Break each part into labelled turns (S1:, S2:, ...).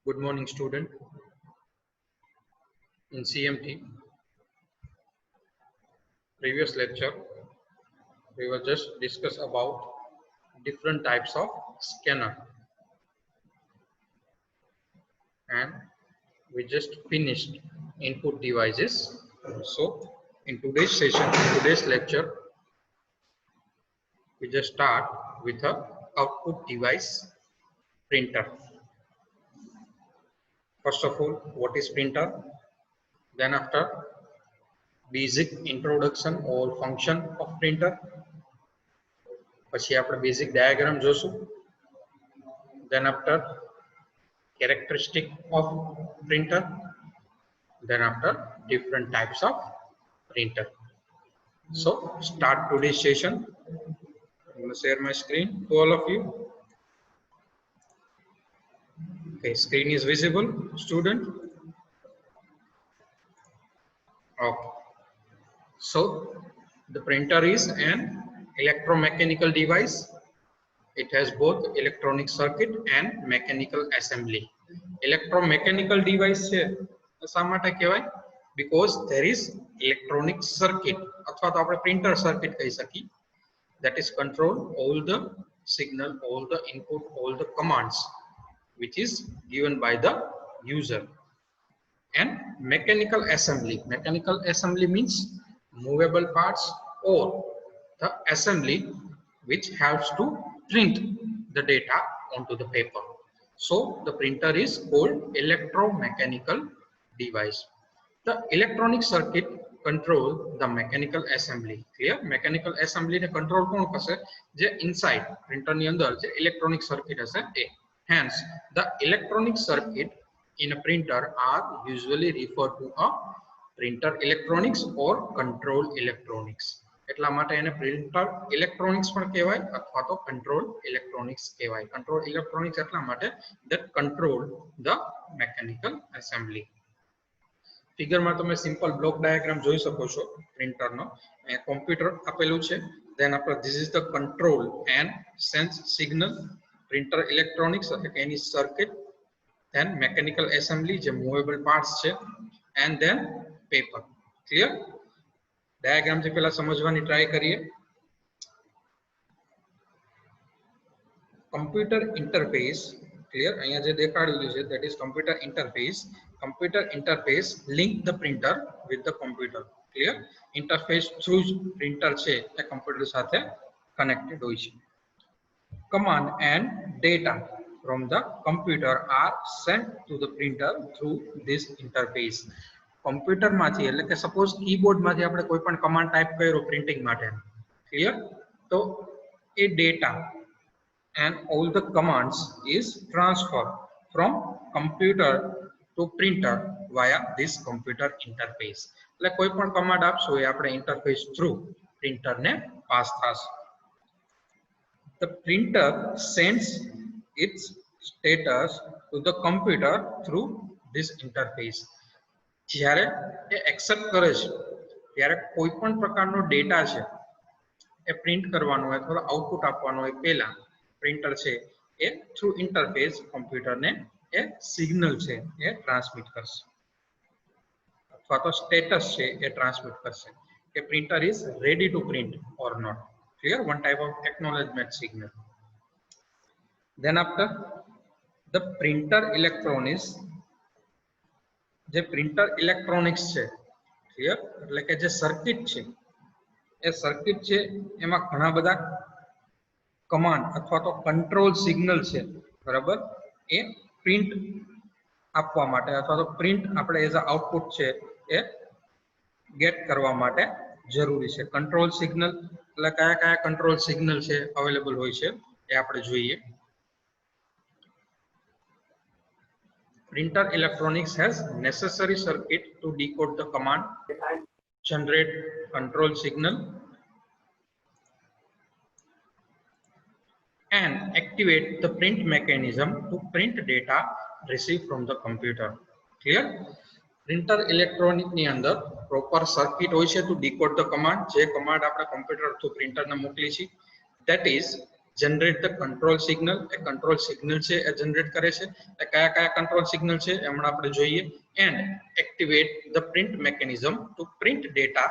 S1: Good morning, student. In CMT, previous lecture, we will just discuss about different types of scanner, and we just finished input devices. So, in today's session, in today's lecture, we just start with a output device, printer. First of all, what is printer? Then after, basic introduction or function of printer. પછી આપણે basic diagram જોશું. Then after, characteristic of printer. Then after, different types of printer. So start today's session. I'm going to share my screen to all of you. Okay, screen is visible, student. Okay. So the printer is an electromechanical device. It has both electronic circuit and mechanical assembly. Electromechanical device છે શા માટે કહેવાય? Because there is electronic circuit અથવા તો આપણે printer circuit કહી શકીએ. That is control all the signal, all the input, all the commands which is given by the user. And mechanical assembly. Mechanical assembly means movable parts or the assembly which helps to print the data onto the paper. So the printer is called electromechanical device. The electronic circuit control the mechanical assembly. Clear? Mechanical assembly ne control કોણ કરશે? જે inside printer ની અંદર જે electronic circuit હશે એ. Hence the electronic circuit in a printer are usually referred to a printer electronics or control electronics. એટલા માટે એને printer electronics પણ કહેવાય અથવા તો control electronics કહેવાય. Control electronics એટલા માટે that control the mechanical assembly. Figure માં તમે સિમ્પલ બ્લોક ડાયાગ્રામ જોઈ શકો છો પ્રિન્ટર નો. અહીંયા કોમ્પ્યુટર આપેલું છે. Then after this is the control and sense signal. Printer electronics એટલે કે એની circuit. Then mechanical assembly જે movable parts છે. And then paper. Clear? Diagram થી પહેલા સમજવાની ટ્રાય કરીએ. Computer interface. Clear? અહીંયા જે દેખાડેલું છે that is computer interface. Computer interface link the printer with the computer. Clear? Interface through printer છે એ computer સાથે connected હોય છે. Command and data from the computer are sent to the printer through this interface. Computer માંથી એટલે કે suppose keyboard માંથી આપણે કોઈ પણ કમાન્ડ ટાઈપ કર્યો પ્રિન્ટિંગ માટે. ક્લિયર? તો એ data and all the commands is transferred from computer to printer via this computer interface. એટલે કોઈ પણ કમાન્ડ આપશો એ આપણે ઇન્ટરફેસ થ્રુ પ્રિન્ટર ને પાસ થશે. The printer sends its status to the computer through this interface. જ્યારે એ accept કરે છે ત્યારે કોઈ પણ પ્રકારનો ડેટા છે એ પ્રિન્ટ કરવાનો હોય અથવા આઉટપુટ આપવાનો હોય પહેલા પ્રિન્ટર છે એ થ્રુ ઇન્ટરફેસ કોમ્પ્યુટરને એ સિગ્નલ છે એ ટ્રાન્સમિટ કરશે અથવા તો સ્ટેટસ છે એ ટ્રાન્સમિટ કરશે કે printer is ready to print or not. Clear? One type of acknowledgement signal. Then after, the printer electronics, જે printer electronics છે, clear? એટલે કે જે સર્કિટ છે એ સર્કિટ છે એમાં ઘણા બધા કમાન્ડ અથવા તો કંટ્રોલ સિગ્નલ છે, બરાબર? એ પ્રિન્ટ આપવા માટે અથવા તો પ્રિન્ટ આપણે એઝ અ આઉટપુટ છે એ ગેટ કરવા માટે જરૂરી છે. કંટ્રોલ સિગ્નલ એટલે કયા કયા કંટ્રોલ સિગ્નલ છે અવેલેબલ હોય છે એ આપણે જોઈએ. Printer electronics has necessary circuit to decode the command, generate control signal, and activate the print mechanism to print data received from the computer. Clear? Printer electronic ની અંદર proper circuit હોય છે to decode the command. જે command આપણે computer to printer ને મોકલી છે that is generate the control signal, A control signal છે એ જનરેટ કરે છે, એ કયા કયા કંટ્રોલ સિગ્નલ છે એ હમણાં આપણે જોઈએ. And activate the print mechanism to print data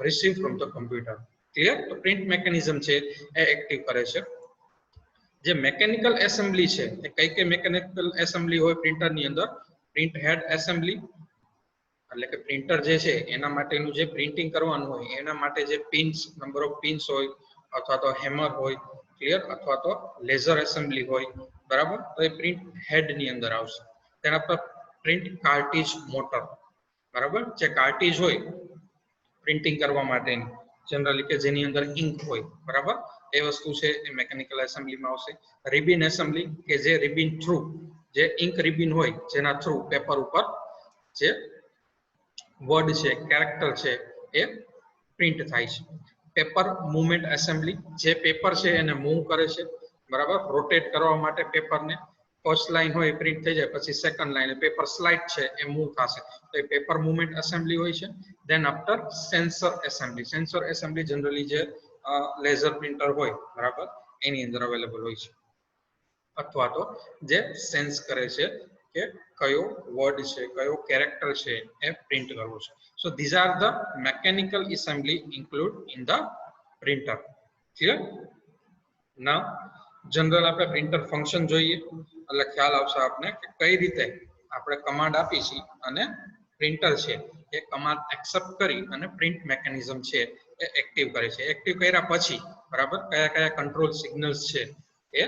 S1: receive from the computer. Clear? તો પ્રિન્ટ મેકેનિઝમ છે એ એક્ટિવ કરે છે. જે મેકેનિકલ એસેમ્બલી છે એ કઈ કઈ મેકેનિકલ એસેમ્બલી હોય પ્રિન્ટરની અંદર? પ્રિન્ટ હેડ એસેમ્બલી, એટલે કે પ્રિન્ટર જે છે એના માટેનું જે પ્રિન્ટિંગ કરવાનું હોય એના માટે જે પિન્સ, નંબર ઓફ પિન્સ હોય, અથવા તો હેમર હોય, ક્લિયર, અથવા તો લેઝર એસેમ્બલી હોય, બરાબર, તો એ પ્રિન્ટ હેડ ની અંદર આવશે. તેના પર પ્રિન્ટ કાર્ટ્રીજ મોટર, બરાબર, જે કાર્ટ્રીજ હોય પ્રિન્ટિંગ કરવા માટેની જનરલી કે જેની અંદર ઇન્ક હોય, બરાબર, એ વસ્તુ છે એ મેકેનિકલ એસેમ્બલીમાં આવશે. રિબિન એસેમ્બલી, કે જે રિબિન થ્રુ, જે ઇન્ક રિબિન હોય જેના થ્રુ પેપર ઉપર જે વર્ડ છે, કેરેક્ટર છે એ પ્રિન્ટ થાય છે. પેપર મૂવમેન્ટ એસેમ્બલી, જે પેપર છે એને મૂવ કરે છે, બરાબર, રોટેટ કરવા માટે પેપરને. ફર્સ્ટ લાઈન હોય પ્રિન્ટ થઈ જાય, પછી સેકન્ડ લાઈન પેપર સ્લાઇડ છે એ મૂવ થશે, તો એ પેપર મૂવમેન્ટ એસેમ્બલી હોય છે. Then after sensor assembly. Sensor assembly generally જે લેઝર પ્રિન્ટર હોય, બરાબર, એની અંદર અવેલેબલ હોય છે. અથવા તો જે સેન્સ કરે છે કે કયો વર્ડ છે, કયો કેરેક્ટર છે એ પ્રિન્ટ કરવો છે. સો this are the mechanical assembly include in the printer. Clear? Now general આપણે પ્રિન્ટર ફંક્શન જોઈએ એટલે ખ્યાલ આવશે આપને કે કઈ રીતે આપણે કમાન્ડ આપી છે અને પ્રિન્ટર છે એ કમાન્ડ એક્સેપ્ટ કરી અને પ્રિન્ટ મેકેનિઝમ છે એ એક્ટિવ કરે છે. એક્ટિવ કર્યા પછી, બરાબર, કયા કયા કંટ્રોલ સિગ્નલ્સ છે એ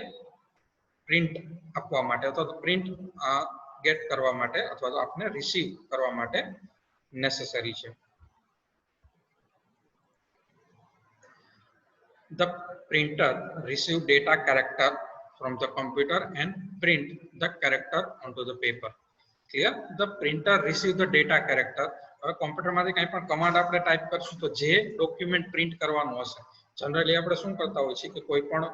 S1: પ્રિન્ટ આપવા માટે અથવા તો પ્રિન્ટ ગેટ કરવા માટે અથવા તો આપણે રિસીવ કરવા માટે નેસેસરી છે. The printer receive data character from the computer and print the character onto the paper. Clear? The printer receive the data character. હવે કોમ્પ્યુટરમાંથી કંઈ પણ કમાન્ડ આપણે ટાઈપ કરશું તો જે ડોક્યુમેન્ટ પ્રિન્ટ કરવાનું હશે, જનરલી આપણે શું કરતા હોય છે કે કોઈ પણ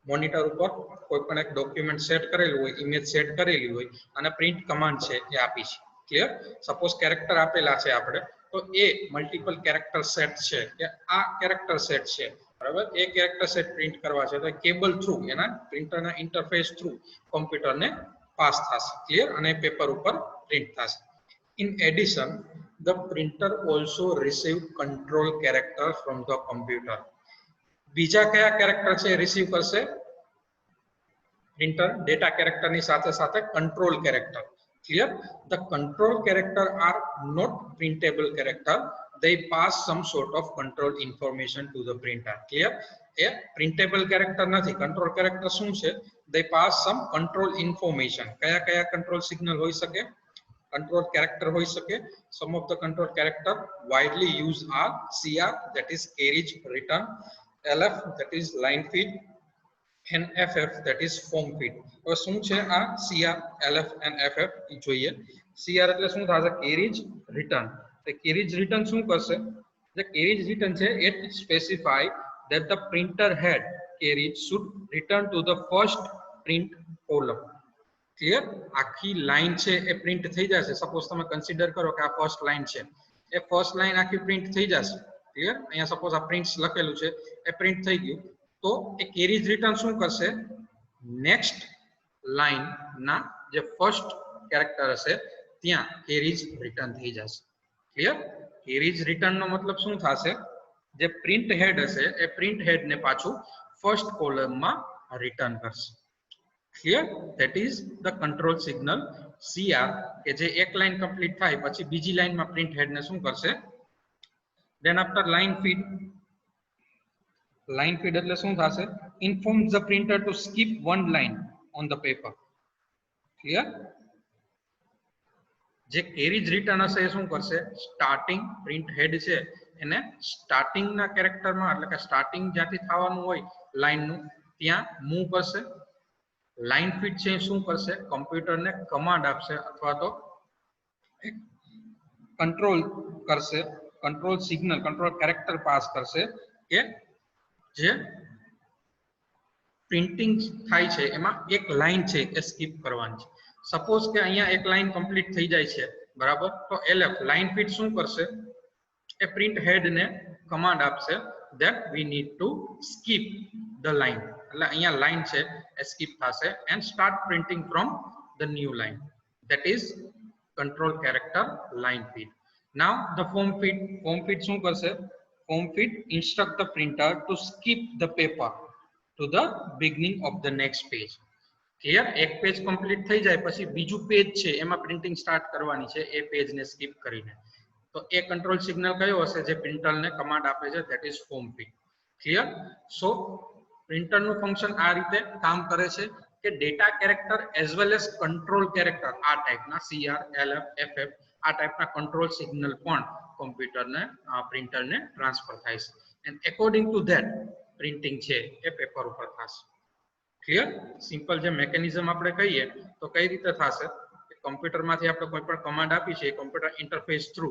S1: મોનિટર ઉપર કોઈ પણ એક ડોક્યુમેન્ટ સેટ કરેલું હોય, ઇમેજ સેટ કરેલી હોય અને પ્રિન્ટ કમાન્ડ છે એ આપી છે. ક્લિયર? સપોઝ કેરેક્ટર આપેલા છે આપણે, તો એ મલ્ટિપલ કેરેક્ટર સેટ છે કે આ કેરેક્ટર સેટ છે, બરાબર, એ કેરેક્ટર સેટ પ્રિન્ટ કરવા છે તો કેબલ થ્રુ એના પ્રિન્ટરના ઇન્ટરફેસ થ્રુ કોમ્પ્યુટરને પાસ થશે. ક્લિયર? અને પેપર ઉપર પ્રિન્ટ થશે. In addition, the printer also receive control character from the computer. બીજા કયા કેરેક્ટર છે રિસીવ કરશે પ્રિન્ટર? ડેટા કેરેક્ટરની સાથે સાથે control character. Clear? The control character are not printable character. They pass some sort of control information to the printer. Clear? A printable character નથી. control character શું છે? They pass some control information. કયા કયા control signal હોઈ શકે? control character હોઈ શકે. Some of the control character widely used are CR, that is carriage return, LF, that is line feed, and FF, that is form feed. હવે શું છે આ CR, LF and FF એ જોઈએ. CR એટલે શું થશે? carriage return. તો carriage return શું કરશે? The carriage return છે it specify that the printer head carriage should return to the first print column. Clear? આખી લાઈન છે એ પ્રિન્ટ થઈ જશે. સપોઝ તમે કન્સિડર કરો કે આ ફર્સ્ટ લાઈન છે, એ ફર્સ્ટ લાઈન આખી પ્રિન્ટ થઈ જશે. ક્લિયર? અહીંયા સપોઝ આ પ્રિન્ટ્સ લખેલું છે એ પ્રિન્ટ થઈ ગયું, તો એ કેરીજ રિટર્ન શું કરશે? નેક્સ્ટ લાઈન ના જે ફર્સ્ટ કેરેક્ટર હશે ત્યાં કેરીજ રિટર્ન થઈ જશે. ક્લિયર? કેરીજ રિટર્ન નો મતલબ શું થશે? જે પ્રિન્ટ હેડ હશે એ પ્રિન્ટ હેડ ને પાછું ફર્સ્ટ કોલમમાં રિટર્ન કરશે. Clear? That is the control signal CR કે જે એક લાઈન કમ્પ્લીટ થાય પછી બીજી લાઈનમાં પ્રિન્ટ હેડ ને શું કરશે? Then after line feed, line feed એટલે શું થશે? Informs the printer to skip one line on the paper. Clear? જે કેરીજ રિટર્ન હશે એ શું કરશે? સ્ટાર્ટિંગ પ્રિન્ટ હેડ છે એને સ્ટાર્ટિંગ ના કેરેક્ટરમાં એટલે કે સ્ટાર્ટિંગ જ્યાંથી થવાનું હોય લાઈનનું ત્યાં મૂવ કરશે. લાઈન ફીડ છે શું કરશે? કમ્પ્યુટરને કમાન્ડ આપશે અથવા તો કંટ્રોલ કરશે, control signal, control character pass કરશે કે જે પ્રિન્ટિંગ થાય છે એમાં એક લાઈન છે એ સ્કીપ કરવાની છે. સપોઝ કે અહીંયા એક લાઈન કમ્પ્લીટ થઈ જાય છે, બરાબર, તો LF લાઈન ફીડ શું કરશે? એ પ્રિન્ટ હેડ ને કમાન્ડ આપશે that we need to skip the line. એટલે અહીંયા line છે એ skip થશે and start printing from the new line. That is control character line feed. Now the form feed શું કરશે? Form feed instruct the printer to skip the paper to the beginning of the next page. Clear? એક page complete થઈ જાય પછી બીજું page છે એમાં printing start કરવાની છે એ પેજને સ્કીપ કરીને. તો એ કંટ્રોલ સિગ્નલ કયો હશે જે પ્રિન્ટરને કમાન્ડ આપે છે? That is form feed. Clear? So પ્રિન્ટરનું ફંક્શન આ રીતે કામ કરે છે કે data character as well as control character આ ટાઈપના CR, LF, FF આ ટાઈપના કંટ્રોલ સિગ્નલ પણ કોમ્પ્યુટરને પ્રિન્ટરને ટ્રાન્સફર થાય છે and according to that printing છે એ પેપર ઉપર થશે. ક્લિયર? સિમ્પલ જે મેકેનિઝમ આપણે કહીએ તો કઈ રીતે થશે કે કમ્પ્યુટરમાંથી આપણે કોઈ પણ કમાન્ડ આપી છે એ કમ્પ્યુટર ઇન્ટરફેસ થ્રુ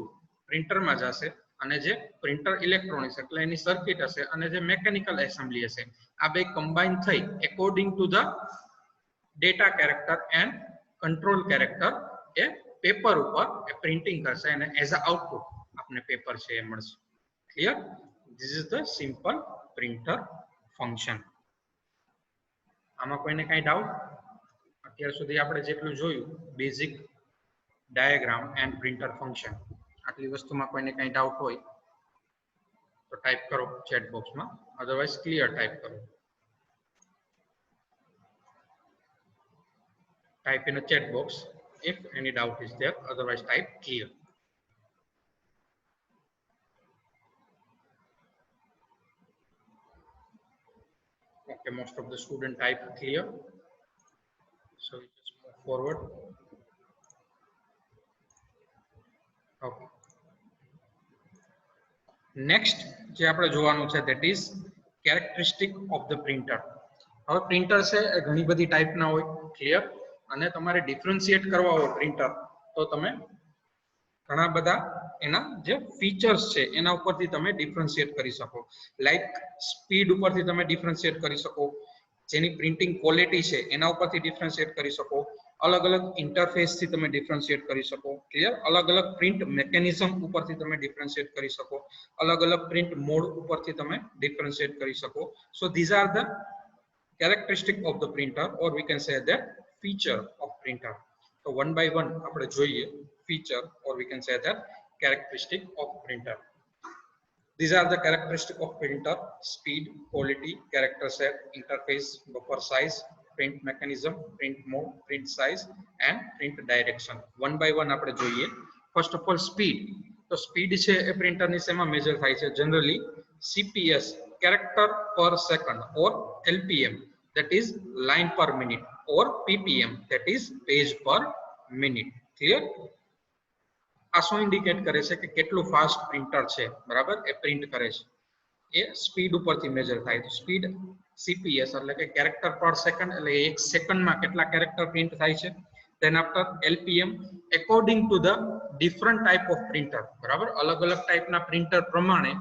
S1: પ્રિન્ટરમાં જશે અને જે પ્રિન્ટર ઇલેક્ટ્રોનિક્સ એટલે એની સર્કિટ હશે અને જે મેકેનિકલ એસેમ્બલી હશે આ બે કમ્બાઈન થઈ according to the data character and control character A paper ઉપર એ પ્રિન્ટિંગ કરશે અને એઝ અ આઉટપુટ આપણે પેપર છે એ મળશે. Clear? This is the simple printer function. આમાં કોઈને કઈ ડાઉટ? અત્યાર સુધી આપણે જેટલું જોયું basic diagram and printer function, આટલી વસ્તુમાં કોઈને કઈ ડાઉટ હોય તો ટાઈપ કરો ચેટ બોક્સમાં, અધરવાઇઝ ક્લિયર ટાઈપ કરો. Type in a chat box if any doubt is there, otherwise type clear. Okay, most of the student type clear, so we just move forward. Okay, next જે આપણે જોવાનું છે that is characteristic of the printer. હવે printer છે એ ઘણી બધી ટાઈપના હોય. ક્લિયર? અને તમારે ડિફરન્શિએટ કરવા હોય પ્રિન્ટર તો તમે ઘણા બધા એના જે ફીચર્સ છે એના ઉપરથી તમે ડિફરન્શિએટ કરી શકો. લાઈક સ્પીડ ઉપરથી તમે ડિફરન્શિએટ કરી શકો, જેની પ્રિન્ટિંગ ક્વોલિટી છે એના ઉપરથી ડિફરન્શિએટ કરી શકો, અલગ અલગ ઇન્ટરફેસથી તમે ડિફરન્શિએટ કરી શકો. ક્લિયર? અલગ અલગ પ્રિન્ટ મેકેનિઝમ ઉપરથી તમે ડિફરન્શિએટ કરી શકો, અલગ અલગ પ્રિન્ટ મોડ ઉપરથી તમે ડિફરન્શિએટ કરી શકો. સો this are the characteristic of the printer, or we can say that feature of printer. So one by one આપણે જોઈએ feature, or we can say that characteristic of printer. These are the characteristic of printer: speed, quality, character set, interface, buffer size, print mechanism, print mode, print size and print direction. One by one આપણે જોઈએ. First of all speed. તો speed છે એ printer ની શેમાં major થાય છે? generally CPS, character per second, or LPM, that is line per minute, or PPM, that is page per minute. Clear? આ શું ઇન્ડિકેટ કરે છે કે કેટલું ફાસ્ટ પ્રિન્ટર છે, બરાબર, એ પ્રિન્ટ કરે છે એ સ્પીડ ઉપરથી મેજર થાય. તો સ્પીડ CPS એટલે કે કેરેક્ટર પર સેકન્ડ, એટલે એક સેકન્ડમાં કેટલા કેરેક્ટર પ્રિન્ટ થાય છે. then after LPM, according to the different type of printer, બરાબર, અલગ અલગ ટાઈપના પ્રિન્ટર પ્રમાણે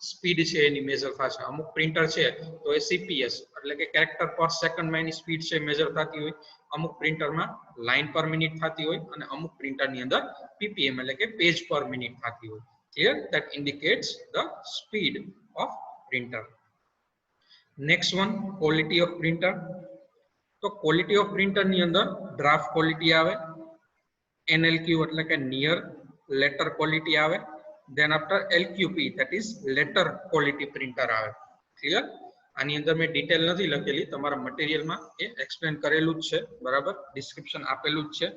S1: સ્પીડ છે એની મેજર થશે. અમુક પ્રિન્ટર છે તો એ CPS એટલે કે કેરેક્ટર પર સેકન્ડમાં એની સ્પીડ છે મેજર થતી હોય, અમુક પ્રિન્ટરમાં લાઈન પર મિનિટ થતી હોય અને અમુક પ્રિન્ટરની અંદર PPM એટલે કે પેજ પર મિનિટ થતી હોય. Clear? that indicates the speed of printer. next one, quality of printer. તો ક્વોલિટી ઓફ પ્રિન્ટર ની અંદર ડ્રાફ્ટ ક્વોલિટી આવે, NLQ એટલે કે નિયર લેટર ક્વોલિટી આવે, then after LQP, that is letter quality printer આવે. ક્લિયર? આની અંદર મેં ડિટેલ નથી લખેલી, તમારા મટીરિયલમાં એ એક્સપ્લેન કરેલું જ છે, બરાબર, ડિસ્ક્રિપ્શન આપેલું જ છે.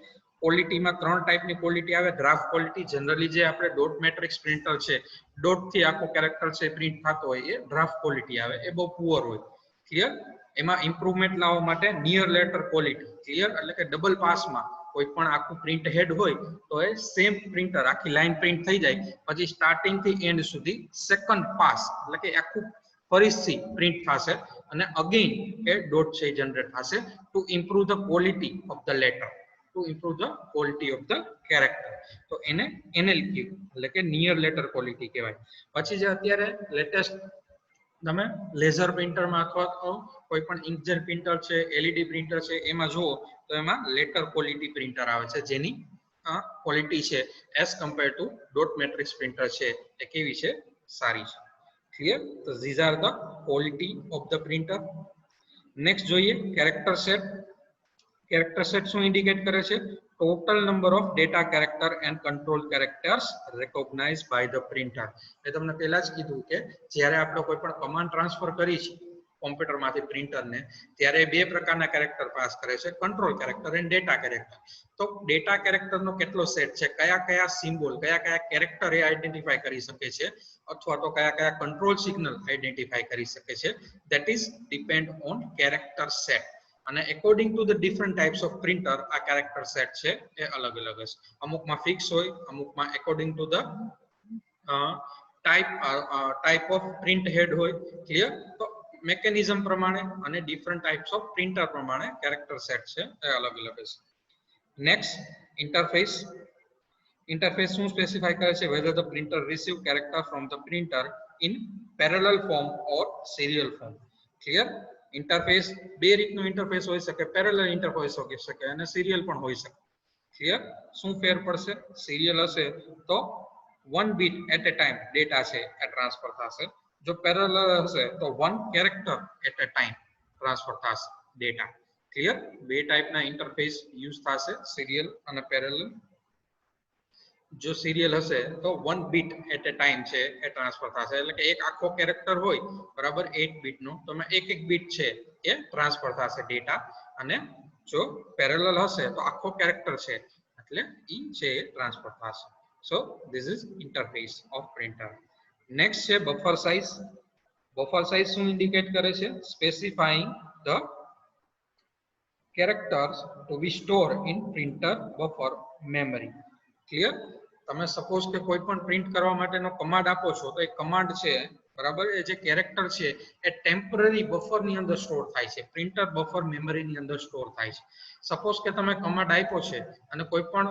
S1: ક્વોલિટીમાં ત્રણ ટાઈપની ક્વોલિટી આવે. ડ્રાફ્ટ ક્વોલિટી, જનરલી જે આપણે ડોટ મેટ્રિક્સ પ્રિન્ટર છે, ડોટ થી આખો કેરેક્ટર છે પ્રિન્ટ થતો હોય એ ડ્રાફ્ટ ક્વોલિટી આવે, એ બહુ પુઅર હોય. ક્લિયર? એમાં ઇમ્પ્રુવમેન્ટ લાવવા માટે નિયર લેટર ક્વોલિટી. ક્લિયર? એટલે કે ડબલ પાસમાં કોઈ પણ આખું પ્રિન્ટ હેડ હોય તો એ સેમ પ્રિન્ટર આખી લાઈન પ્રિન્ટ થઈ જાય, પછી સ્ટાર્ટિંગ થી એન્ડ સુધી સેકન્ડ પાસ એટલે કે આખું ફરીથી પ્રિન્ટ થશે અને અગેન એ ડોટ છે જનરેટ થશે to improve the quality of the letter, to improve the quality of the character. તો એને NLQ એટલે કે નિયર લેટર ક્વોલિટી કહેવાય. પછી જે અત્યારે લેટેસ્ટ તમે લેઝર પ્રિન્ટરમાં અથવા તો કોઈ પણ ઇન્કજેટ પ્રિન્ટર છે, LED પ્રિન્ટર છે, એમાં જુઓ તો એમાં લેટર ક્વોલિટી પ્રિન્ટર આવે છે, જેની ક્વોલિટી છે as compare to dot matrix printer છે એ કેવી છે? સારી છે. ક્લિયર? તો these are the quality of the printer. Next જોઈએ કેરેક્ટર સેટ. કેરેક્ટર સેટ શું ઇન્ડિકેટ કરે છે? Total number of data character and control characters recognise by the printer. એ તમને પહેલા જ કીધું કે જ્યારે આપણે કોઈ પણ કમાન્ડ ટ્રાન્સફર કરી છે કોમ્પ્યુટરમાંથી પ્રિન્ટરને, ત્યારે બે પ્રકારના કેરેક્ટર પાસ કરે છે, control character and data character. તો ડેટા કેરેક્ટરનો કેટલો સેટ છે, કયા કયા સિમ્બોલ, કયા કયા કેરેક્ટર એ આઈડેન્ટિફાઈ કરી શકે છે, અથવા તો કયા કયા કંટ્રોલ સિગ્નલ આઈડેન્ટિફાઈ કરી શકે છે, that is depend on character set. અને according to the different types of printer આ કેરેક્ટર સેટ છે એ અલગ અલગ હશે. અમુકમાં ફિક્સ હોય, અમુકમાં according to the type of print head હોય. ક્લિયર? તો મેકેનિઝમ પ્રમાણે અને ડિફરન્ટ ટાઈપ્સ ઓફ પ્રિન્ટર પ્રમાણે કેરેક્ટર સેટ છે એ અલગ અલગ હશે. Next interface. ઇન્ટરફેસ શું સ્પેસિફાઈ કરે છે? whether the printer receive character from the printer in parallel form or serial form. Clear? Interface બે રીતનું ઇન્ટરફેસ હોઈ શકે, પેરેલલ ઇન્ટરફેસ હોઈ શકે અને સિરિયલ પણ હોઈ શકે. ક્લિયર? શું ફેર પડશે? સિરિયલ હશે તો 1 bit at a time data છે એ ટ્રાન્સફર થશે. જો પેરેલલ હશે તો 1 character at a time transfer થશે ડેટા. ક્લિયર? બે ટાઈપના ઇન્ટરફેસ યુઝ થશે, સિરિયલ અને પેરેલલ. જો સિરિયલ હશે તો 1 બીટ એટ એ ટાઈમ છે એ ટ્રાન્સફર થશે, એટલે કે એક આખો કેરેક્ટર હોય બરાબર 8 બીટ નો, તો એક એક બીટ છે એ ટ્રાન્સફર થશે ડેટા. અને જો પેરેલલ હશે તો આખો કેરેક્ટર છે એટલે ઈ છે એ ટ્રાન્સફર થશે. So this is interface of printer. Next છે બફર સાઇઝ. બફર સાઇઝ શું ઇન્ડિકેટ કરે છે? Specifying the characters to be stored in printer buffer memory. Clear? તમે સપોઝ કે કોઈ પણ પ્રિન્ટ કરવા માટેનો કમાન્ડ આપો છો, તો એ કમાન્ડ છે બરાબર, એ જે કેરેક્ટર છે એ ટેમ્પરરી બફર ની અંદર સ્ટોર થાય છે, પ્રિન્ટર બફર મેમરી ની અંદર સ્ટોર થાય છે. સપોઝ કે તમે કમાન્ડ આપ્યો છે અને કોઈ પણ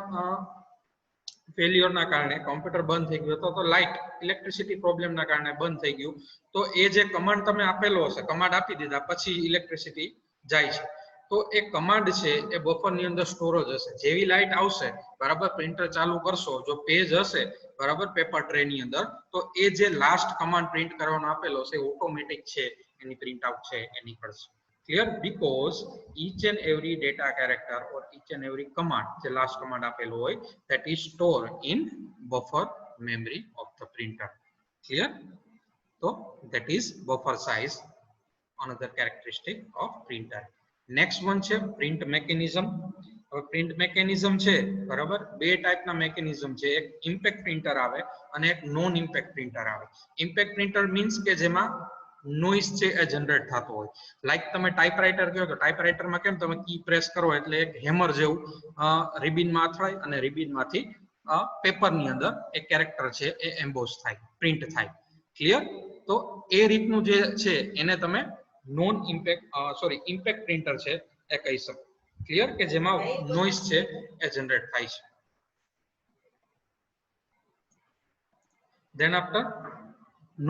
S1: ફેલ્યોર ના કારણે કોમ્પ્યુટર બંધ થઈ ગયું, તો લાઇટ ઇલેક્ટ્રિસિટી પ્રોબ્લેમ ના કારણે બંધ થઈ ગયું, તો એ જે કમાન્ડ તમે આપેલો હશે, કમાન્ડ આપી દીધા પછી ઇલેક્ટ્રિસિટી જાય છે, તો એ કમાન્ડ છે એ બફર ની અંદર સ્ટોર જ હશે. જેવી લાઇટ આવશે બરાબર, પ્રિન્ટર ચાલુ કરશો, જો પેજ હશે બરાબર પેપર ટ્રે ની અંદર, તો એ જે લાસ્ટ કમાન્ડ પ્રિન્ટ કરવાનો આપેલો છે ઓટોમેટિક છે એની પ્રિન્ટ આઉટ છે એ નીકળશે. Clear? Because each and every data character or each and every command, the last command આપેલો હોય, that is stored in buffer memory of the printer. Clear? So that is buffer size, another characteristic of printer. Next one છે print mechanism. હવે print mechanism છે બરાબર, બે ટાઈપના mechanism છે, એક ઇમ્પેક્ટ પ્રિન્ટર આવે અને એક નોન ઇમ્પેક્ટ પ્રિન્ટર આવે. ઇમ્પેક્ટ પ્રિન્ટર મીન્સ કે જેમાં નોઇઝ છે એ જનરેટ થતો હોય. લાઈક તમે ટાઈપરાઇટર કહો તો ટાઈપરાઇટરમાં કેમ તમે કી પ્રેસ કરો એટલે એક હેમર જેવું રિબિનમાં અથડાય અને રિબિનમાંથી પેપરની અંદર એક કેરેક્ટર છે એ એમ્બોસ થાય, પ્રિન્ટ થાય. ક્લિયર? તો એ રીતનું જે છે એને તમે નોન ઇમ્પેક્ટ ઇમ્પેક્ટ પ્રિન્ટર છે એ કહી શકો. ક્લિયર? કે જેમાં નોઇઝ છે એ જનરેટ થાય છે. Than after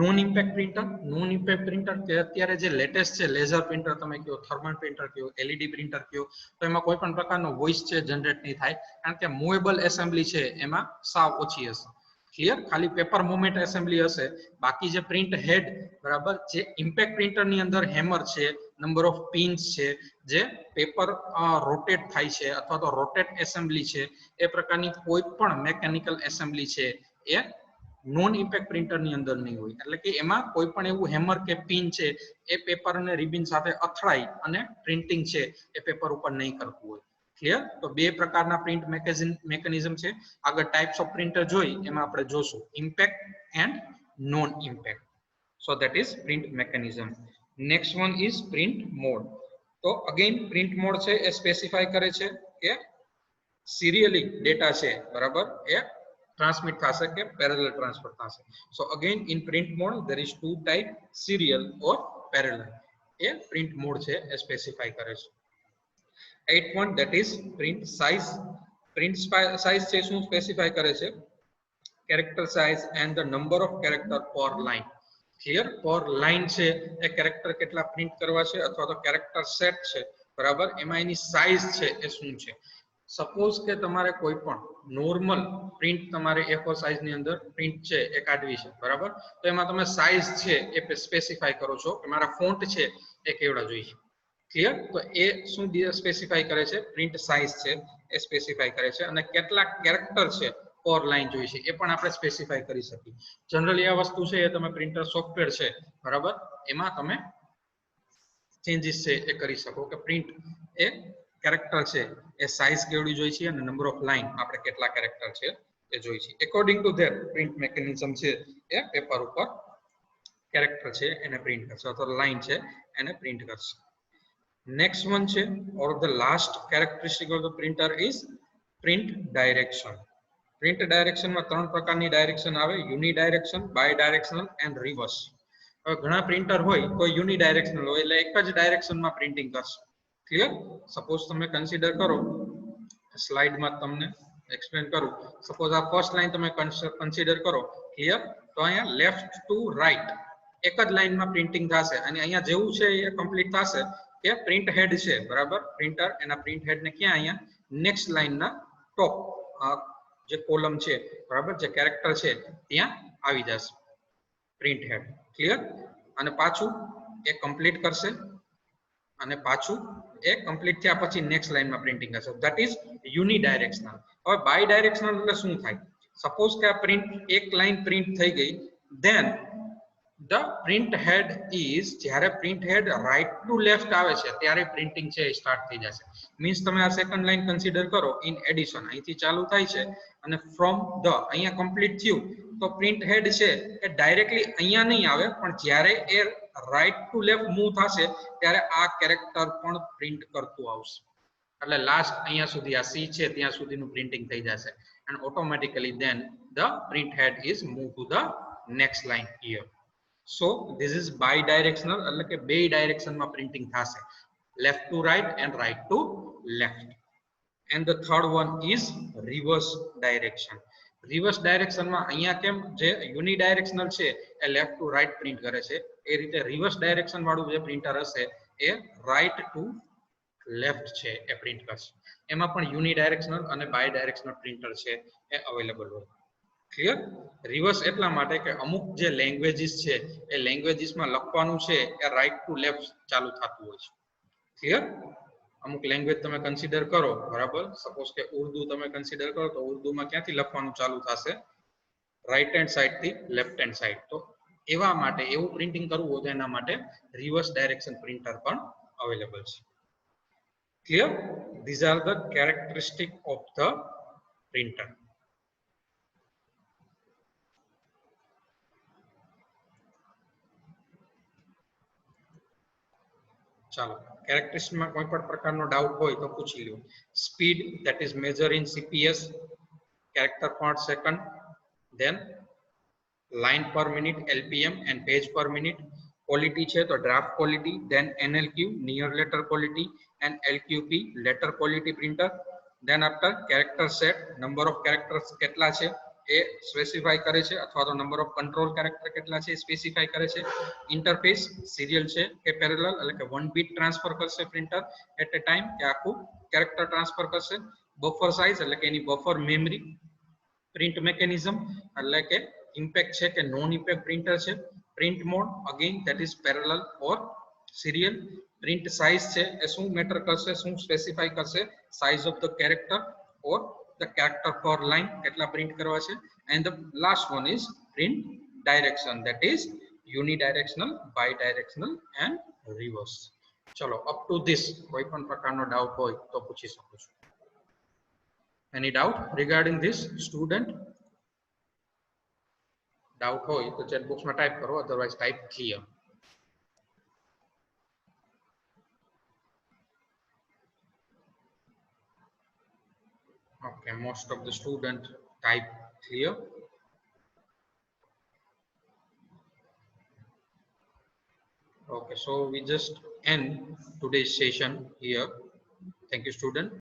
S1: non impact printer. Non impact printer કે અત્યારે જે લેટેસ્ટ છે, લેઝર પ્રિન્ટર તમે કહો, થર્મલ પ્રિન્ટર કહો, એલઈડી પ્રિન્ટર કહો, તો એમાં કોઈ પણ પ્રકારનો વોઇસ છે જનરેટ નહીં થાય, કારણ કે મૂવેબલ એસેમ્બલી છે એમાં સાવ ઓછી હશે. ક્લિયર? ખાલી પેપર મુવમેન્ટ એસેમ્બલી હશે, બાકી જે પ્રિન્ટ હેડ બરાબર, જે ઇમ્પેક્ટ પ્રિન્ટર ની અંદર હેમર છે, નંબર ઓફ પિન્સ છે, જે પેપર રોટેટ થાય છે અથવા તો રોટેટ એસેમ્બલી છે, એ પ્રકારની કોઈ પણ મેકેનિકલ એસેમ્બલી છે એ નોન ઇમ્પેક્ટ પ્રિન્ટર ની અંદર નહીં હોય. એટલે કે એમાં કોઈ પણ એવું હેમર કે પિન છે એ પેપર અને રિબિન સાથે અથડાઈ અને પ્રિન્ટિંગ છે એ પેપર ઉપર નહીં કરતું હોય. ક્લિયર? તો બે પ્રકારના પ્રિન્ટ મેકેનિઝમ છે. આગળ ટાઈપ્સ ઓફ પ્રિન્ટર જોઈ એમાં આપણે જોશું impact and non impact. So that is print mechanism. Next one is print mode. તો again print mode છે એ સ્પેસિફાઈ કરે છે કે સિરિયલી ડેટા છે બરાબર એ transmit થશે કે parallel transfer થશે. So again in print mode there is two type, serial or parallel. A print mode છે એ સ્પેસિફાઈ કરે છે. 8.1 that is print size. Print size છે શું સ્પેસિફાઈ કરે છે? character size and the number of character per line. Clear? પર line છે એ character કેટલા પ્રિન્ટ કરવા છે અથવા તો કેરેક્ટર સેટ છે બરાબર, એમાં એની સાઇઝ છે એ શું છે. સપોઝ કે તમારે કોઈ પણ નોર્મલ પ્રિન્ટ તમારે A4 સાઇઝ ની અંદર પ્રિન્ટ છે એ કાઢવી છે, બરાબર? તો એમાં તમે સાઇઝ છે એ સ્પેસિફાઈ કરો છો કે મારા ફોન્ટ છે એ કેવડા જોઈએ, ક્લિયર? તો એ શું સ્પેસિફાઈ કરે છે? પ્રિન્ટ સાઇઝ છે એ સ્પેસિફાઈ કરે છે, અને કેટલા કેરેક્ટર છે પર લાઈન જોઈએ છે એ પણ આપણે સ્પેસિફાઈ કરી શકીએ. જનરલી આ વસ્તુ છે એ તમે પ્રિન્ટર સોફ્ટવેર છે, બરાબર, એમાં તમે ચેન્જીસ છે એ કરી શકો કે પ્રિન્ટ એ કેરેક્ટર છે એ સાઇઝ કેવડી જોઈએ છે અને નંબર ઓફ લાઈન આપણે કેટલા કેરેક્ટર છે એ જોઈએ છે. According to that print mechanism છે એ પેપર ઉપર કેરેક્ટર છે એને પ્રિન્ટ કરશે અથવા લાઈન છે એને પ્રિન્ટ કરશે. Next one છે, or the last characteristic of the printer is print direction. Print ડાયરેક્શનમાં ત્રણ પ્રકારની ડાયરેક્શન આવે: યુનિડાયરેક્શન, બાયડાયરેક્શનલ એન્ડ રિવર્સ. હવે ઘણા પ્રિન્ટર હોય તો યુનિડાયરેક્શનલ હોય એટલે એક જ ડાયરેક્શનમાં પ્રિન્ટિંગ કરશે, ક્લિયર? સપોઝ તમે કન્સિડર કરો, સ્લાઇડમાં તમને એક્સપ્લેન કરું. સપોઝ આ ફર્સ્ટ લાઈન તમે કન્સિડર કરો, ક્લિયર? તો અહીંયા લેફ્ટ ટુ રાઈટ એક જ લાઈનમાં પ્રિન્ટિંગ થશે, અને અહીંયા જેવું છે એ કમ્પ્લીટ થશે કે પ્રિન્ટ હેડ છે, બરાબર, પ્રિન્ટર એના પ્રિન્ટ હેડને ક્યાં અહીંયા નેક્સ્ટ લાઈનના ટોપ જે કોલમ છે, બરાબર, જે કેરેક્ટર છે ત્યાં આવી જશે પ્રિન્ટ હેડ, ક્લિયર? અને પાછું એ કમ્પ્લીટ કરશે, અને પાછું એ કમ્પ્લીટ થયા પછી નેક્સ્ટ લાઈનમાં પ્રિન્ટિંગ કરશે. That is unidirectional. હવે બાયડાયરેક્શનલ એટલે શું થાય? સપોઝ કે આ પ્રિન્ટ એક લાઈન પ્રિન્ટ થઈ ગઈ, then the print head is, જ્યારે print head right to left આવે છે ત્યારે પ્રિન્ટિંગ છે એ સ્ટાર્ટ થઈ જશે. મીન્સ તમે આ સેકન્ડ લાઈન કન્સિડર કરો, ઇન એડિશન અહીંથી ચાલુ થાય છે અને ફ્રોમ ધ અહીંયા કમ્પ્લીટ થયું, તો પ્રિન્ટ હેડ છે એ ડાયરેક્ટલી અહીંયા નહીં આવે, પણ જ્યારે એ રાઈટ ટુ લેફ્ટ મૂવ થશે ત્યારે આ કેરેક્ટર પણ પ્રિન્ટ કરતું આવશે. એટલે લાસ્ટ અહીંયા સુધી આ સી છે ત્યાં સુધીનું પ્રિન્ટિંગ થઈ જશે, and automatically then the print head is moved to the next line here. So this is bidirectional, એટલે કે બે ડાયરેક્શનમાં પ્રિન્ટિંગ થશે, left to right and right to left. And the third one is reverse direction. Reverse ડાયરેક્શનમાં અહીંયા કેમ જે unidirectional છે એ લેફ્ટ ટુ રાઈટ પ્રિન્ટ કરે છે, એ રીતે રિવર્સ ડાયરેક્શન વાળું જે પ્રિન્ટર હશે એ રાઈટ ટુ લેફ્ટ છે એ પ્રિન્ટ કરશે. એમાં પણ યુનિડાયરેક્શનલ અને બાયડાયરેક્શનલ પ્રિન્ટર છે એ અવેલેબલ હોય, ક્લિયર? રિવર્સ એટલા માટે કે અમુક જે લેંગ્વેજીસ છે એ લેંગ્વેજીસમાં લખવાનું છે એ રાઈટ ટુ લેફ્ટ ચાલુ થતું હોય છે, ક્લિયર? અમુક લેંગ્વેજ તમે કન્સિડર કરો, બરાબર, સપોઝ કે ઉર્દુ તમે કન્સિડર કરો, તો ઉર્દુમાં ક્યાંથી લખવાનું ચાલુ થશે? રાઈટ હેન્ડ સાઈડ થી લેફ્ટ હેન્ડ સાઈડ. તો એવા માટે એવું પ્રિન્ટિંગ કરવું હોય તો એના માટે રિવર્સ ડાયરેક્શન પ્રિન્ટર પણ અવેલેબલ છે, clear? These are the characteristic of the printer. ચાલો, કેરેક્ટરિસ્ટિકમાં કોઈ પણ પ્રકારનો ડાઉટ હોય તો પૂછી લો. Speed, that is major in CPS, character per second, then line per minute LPM and page per minute. Quality છે તો draft quality, then NLQ near letter quality and LQP letter quality printer. Then after character set, number of characters કેટલા છે એ specify કરે છે, અથવા તો number of control character કેટલા છે એ સ્પેસિફાઈ કરે છે. ઇન્ટરફેસ સિરિયલ છે કે પેરેલલ, એટલે કે વન બીટ ટ્રાન્સફર કરશે પ્રિન્ટર એટ એ ટાઈમ કે આખું કેરેક્ટર ટ્રાન્સફર કરશે. બફર સાઇઝ એટલે કે એની બફર મેમરી. પ્રિન્ટ મેકેનિઝમ એટલે કે ઇમ્પેક્ટ છે કે નોન ઇમ્પેક્ટ પ્રિન્ટર છે. Print mode again that is parallel or serial. Print size છે એ શું મેટર કરશે, શું સ્પેસિફાઈ કરશે? Size of the character or the character પર લાઈન કેટલા પ્રિન્ટ કરવા છે. And the last one is print direction, that is unidirectional, bidirectional and reverse. ચલો, અપ ટુ ધીસ કોઈ પણ પ્રકારનો ડાઉટ હોય તો પૂછી શકો છો. Any doubt regarding this, student? Doubt હોય તો chat box માં type કરો, otherwise type clear. Okay, most of the student type clear. Okay, so we just end today's session here. Thank you, student.